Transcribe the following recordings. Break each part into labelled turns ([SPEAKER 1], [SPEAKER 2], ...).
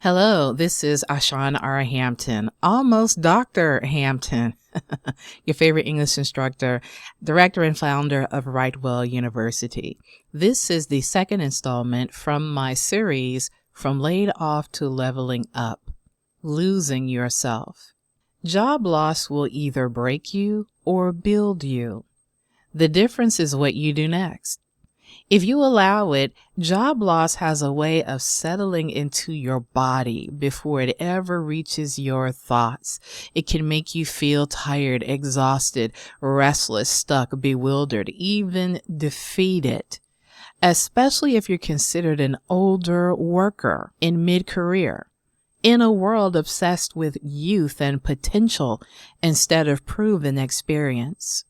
[SPEAKER 1] Hello, this is Ashawn R. Hampton, almost Dr. Hampton, your favorite English instructor, director and founder of Well University. This is the second installment from my series, From Laid Off to Leveling Up, Losing Yourself. Job loss will either break you or build you. The difference is what you do next. If you allow it, job loss has a way of settling into your body before it ever reaches your thoughts. It can make you feel tired, exhausted, restless, stuck, bewildered, even defeated, especially if you're considered an older worker in mid-career, in a world obsessed with youth and potential instead of proven experience.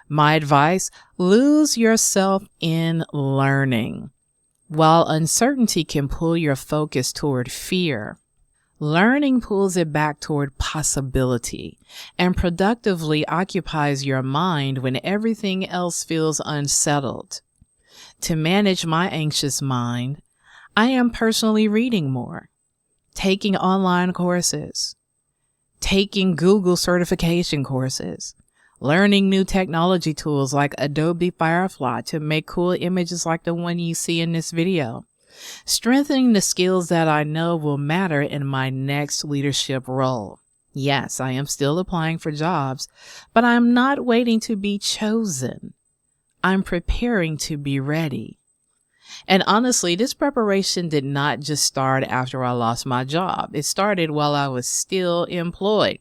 [SPEAKER 1] My advice, lose yourself in learning. While uncertainty can pull your focus toward fear, learning pulls it back toward possibility and productively occupies your mind when everything else feels unsettled. To manage my anxious mind, I am personally reading more, taking online courses, taking Google certification courses, learning new technology tools like Adobe Firefly to make cool images like the one you see in this video. Strengthening the skills that I know will matter in my next leadership role. Yes, I am still applying for jobs, but I'm not waiting to be chosen. I'm preparing to be ready. And honestly, this preparation did not just start after I lost my job. It started while I was still employed.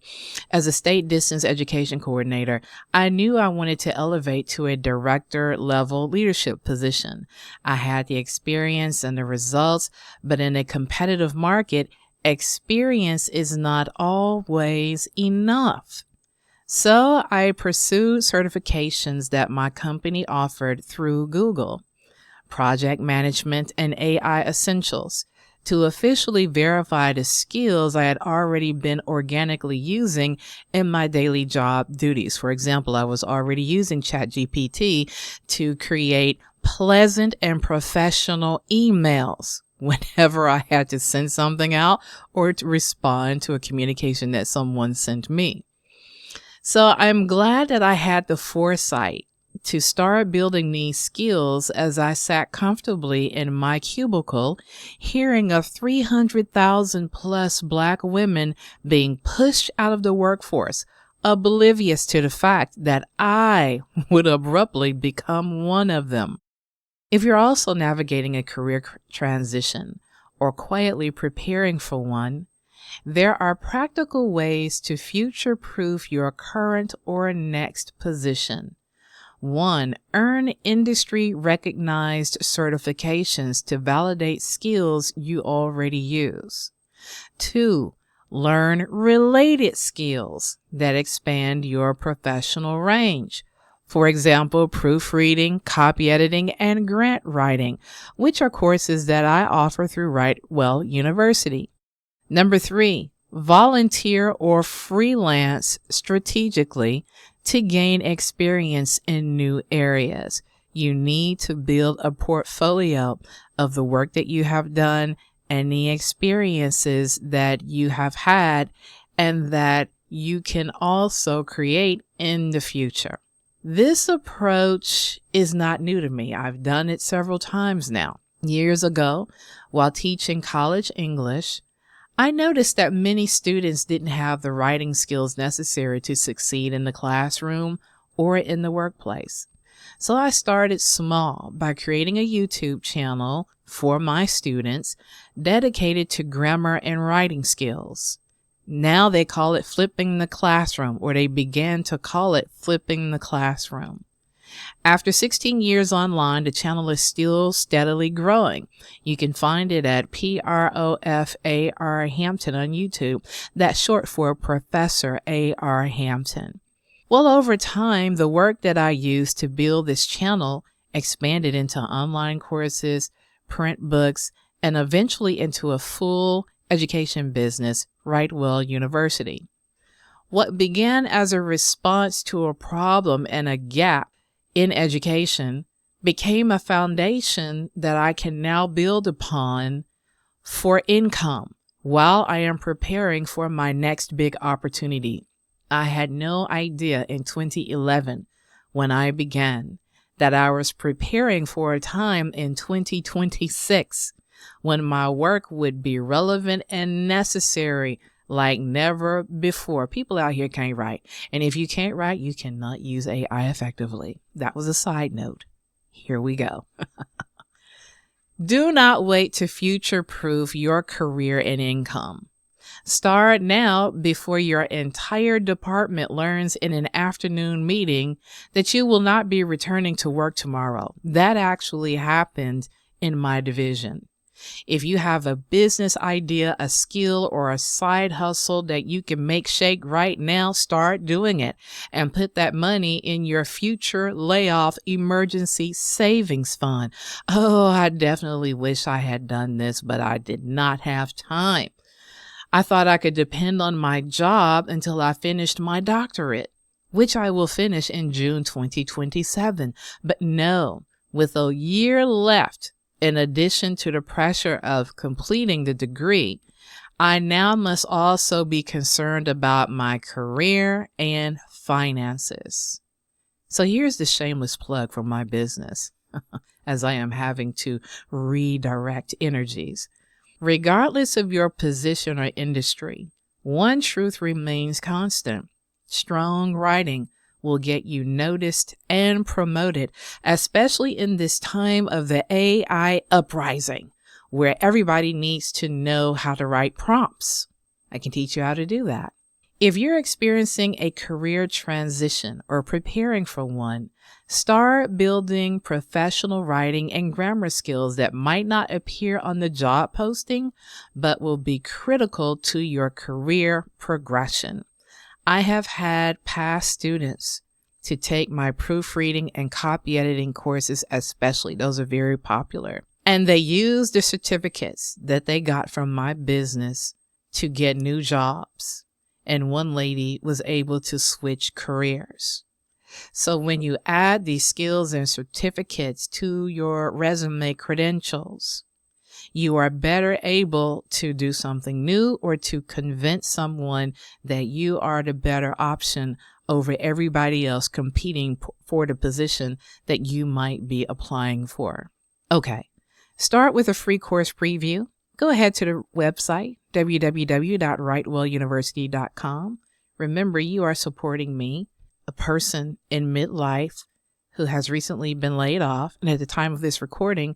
[SPEAKER 1] As a state distance education coordinator, I knew I wanted to elevate to a director level leadership position. I had the experience and the results, but in a competitive market, experience is not always enough. So I pursued certifications that my company offered through Google. Project Management and AI Essentials, to officially verify the skills I had already been organically using in my daily job duties. For example, I was already using ChatGPT to create pleasant and professional emails whenever I had to send something out or to respond to a communication that someone sent me. So I'm glad that I had the foresight to start building these skills as I sat comfortably in my cubicle, hearing of 300,000 plus Black women being pushed out of the workforce, oblivious to the fact that I would abruptly become one of them. If you're also navigating a career transition or quietly preparing for one, there are practical ways to future-proof your current or next position. 1. Earn industry-recognized certifications to validate skills you already use. 2. Learn related skills that expand your professional range. For example, proofreading, copy editing, and grant writing, which are courses that I offer through Well University. 3. Volunteer or freelance strategically to gain experience in new areas. You need to build a portfolio of the work that you have done and the experiences that you have had and that you can also create in the future. This approach is not new to me. I've done it several times now. Years ago, while teaching college English, I noticed that many students didn't have the writing skills necessary to succeed in the classroom or in the workplace. So I started small by creating a YouTube channel for my students dedicated to grammar and writing skills. Now they call it Flipping the Classroom, or they began to call it Flipping the Classroom. After 16 years online, the channel is still steadily growing. You can find it at PROFAR Hampton on YouTube. That's short for Professor A.R. Hampton. Well, over time, the work that I used to build this channel expanded into online courses, print books, and eventually into a full education business, Well University. What began as a response to a problem and a gap in education became a foundation that I can now build upon for income while I am preparing for my next big opportunity. I had no idea in 2011 when I began that I was preparing for a time in 2026 when my work would be relevant and necessary like never before. People out here can't write. And if you can't write, you cannot use AI effectively. That was a side note. Here we go. Do not wait to future-proof your career and income. Start now before your entire department learns in an afternoon meeting that you will not be returning to work tomorrow. That actually happened in my division. If you have a business idea, a skill, or a side hustle that you can make shake right now, start doing it and put that money in your future layoff emergency savings fund. Oh, I definitely wish I had done this, but I did not have time. I thought I could depend on my job until I finished my doctorate, which I will finish in June 2027. But no, with a year left, in addition to the pressure of completing the degree, I now must also be concerned about my career and finances. So here's the shameless plug for my business, as I am having to redirect energies. Regardless of your position or industry, one truth remains constant. Strong writing will get you noticed and promoted, especially in this time of the AI uprising, where everybody needs to know how to write prompts. I can teach you how to do that. If you're experiencing a career transition or preparing for one, start building professional writing and grammar skills that might not appear on the job posting, but will be critical to your career progression. I have had past students to take my proofreading and copy editing courses, especially. Those are very popular. And they use the certificates that they got from my business to get new jobs. And one lady was able to switch careers. So when you add these skills and certificates to your resume credentials, you are better able to do something new or to convince someone that you are the better option over everybody else competing for the position that you might be applying for. Okay, start with a free course preview. Go ahead to the website, www.writewelluniversity.com. Remember, you are supporting me, a person in midlife who has recently been laid off and at the time of this recording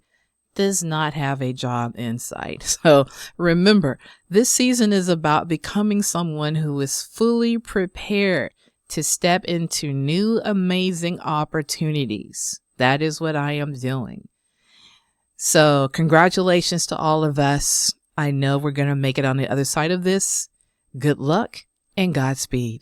[SPEAKER 1] does not have a job in sight. So remember, this season is about becoming someone who is fully prepared to step into new amazing opportunities. That is what I am doing. So congratulations to all of us. I know we're going to make it on the other side of this. Good luck and Godspeed.